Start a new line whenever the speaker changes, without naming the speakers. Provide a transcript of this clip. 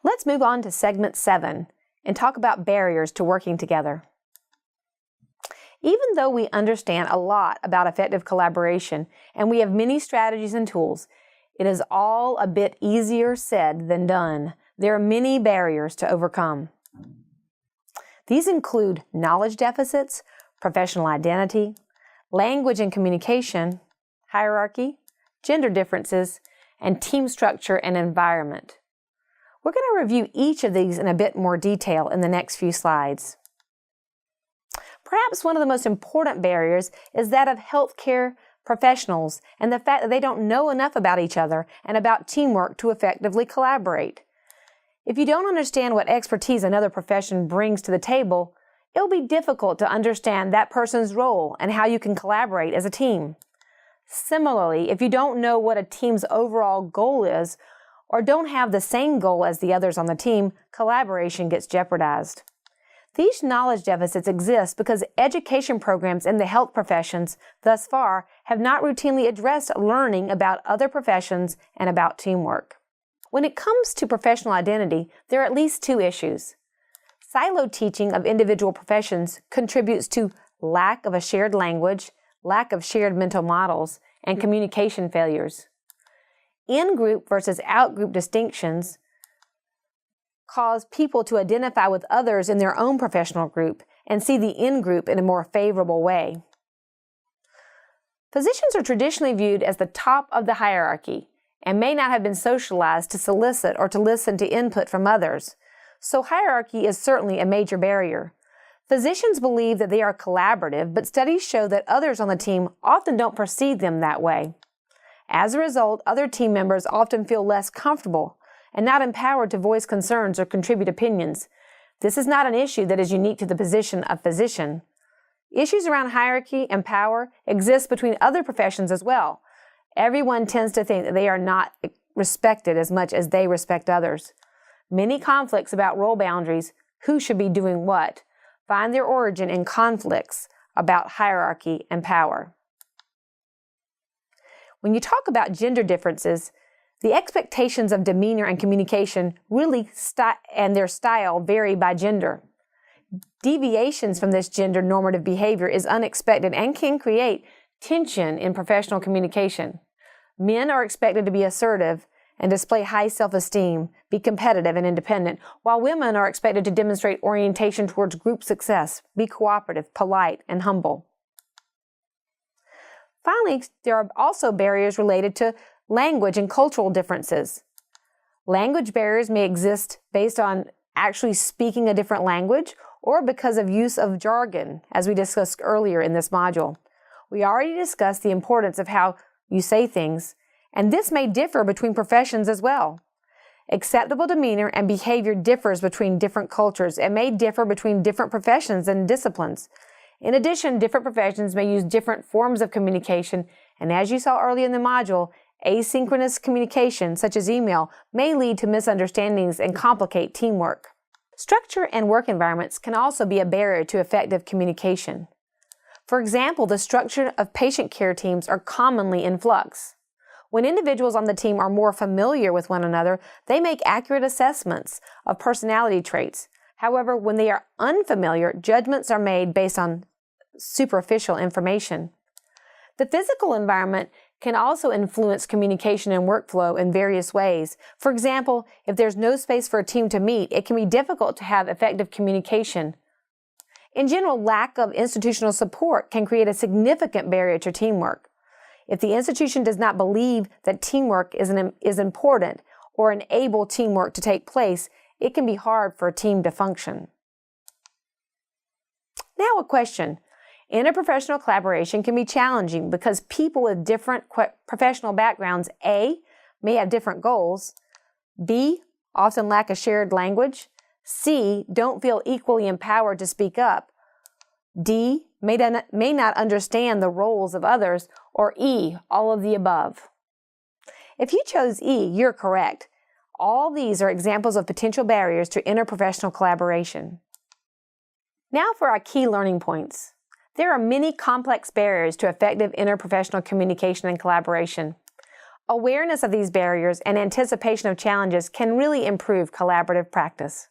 Let's move on to segment 7 and talk about barriers to working together. Even though we understand a lot about effective collaboration and we have many strategies and tools, it is all a bit easier said than done. There are many barriers to overcome. These include knowledge deficits, professional identity, language and communication, hierarchy, gender differences, and team structure and environment. We're going to review each of these in a bit more detail in the next few slides. Perhaps one of the most important barriers is that of healthcare professionals and the fact that they don't know enough about each other and about teamwork to effectively collaborate. If you don't understand what expertise another profession brings to the table, it will be difficult to understand that person's role and how you can collaborate as a team. Similarly, if you don't know what a team's overall goal is or don't have the same goal as the others on the team, collaboration gets jeopardized. These knowledge deficits exist because education programs in the health professions thus far have not routinely addressed learning about other professions and about teamwork. When it comes to professional identity, there are at least two issues. Siloed teaching of individual professions contributes to lack of a shared language, lack of shared mental models, and communication failures. In-group versus out-group distinctions cause people to identify with others in their own professional group and see the in-group in a more favorable way. Physicians are traditionally viewed as the top of the hierarchy and may not have been socialized to solicit or to listen to input from others, so hierarchy is certainly a major barrier. Physicians believe that they are collaborative, but studies show that others on the team often don't perceive them that way. As a result, other team members often feel less comfortable and not empowered to voice concerns or contribute opinions. This is not an issue that is unique to the position of physician. Issues around hierarchy and power exist between other professions as well. Everyone tends to think that they are not respected as much as they respect others. Many conflicts about role boundaries, who should be doing what, find their origin in conflicts about hierarchy and power. When you talk about gender differences, the expectations of demeanor and communication and their style vary by gender. Deviations from this gender normative behavior is unexpected and can create tension in professional communication. Men are expected to be assertive and display high self-esteem, be competitive and independent, while women are expected to demonstrate orientation towards group success, be cooperative, polite, and humble. Finally, there are also barriers related to language and cultural differences. Language barriers may exist based on actually speaking a different language or because of use of jargon, as we discussed earlier in this module. We already discussed the importance of how you say things, and this may differ between professions as well. Acceptable demeanor and behavior differs between different cultures and may differ between different professions and disciplines. In addition, different professions may use different forms of communication, and as you saw earlier in the module, asynchronous communication, such as email, may lead to misunderstandings and complicate teamwork. Structure and work environments can also be a barrier to effective communication. For example, the structure of patient care teams are commonly in flux. When individuals on the team are more familiar with one another, they make accurate assessments of personality traits. However, when they are unfamiliar, judgments are made based on superficial information. The physical environment can also influence communication and workflow in various ways. For example, if there's no space for a team to meet, it can be difficult to have effective communication. In general, lack of institutional support can create a significant barrier to teamwork. If the institution does not believe that teamwork is important or enable teamwork to take place, it can be hard for a team to function. Now a question. Interprofessional collaboration can be challenging because people with different professional backgrounds, A, may have different goals, B, often lack a shared language, C, don't feel equally empowered to speak up, D, may not understand the roles of others, or E, all of the above. If you chose E, you're correct. All these are examples of potential barriers to interprofessional collaboration. Now for our key learning points. There are many complex barriers to effective interprofessional communication and collaboration. Awareness of these barriers and anticipation of challenges can really improve collaborative practice.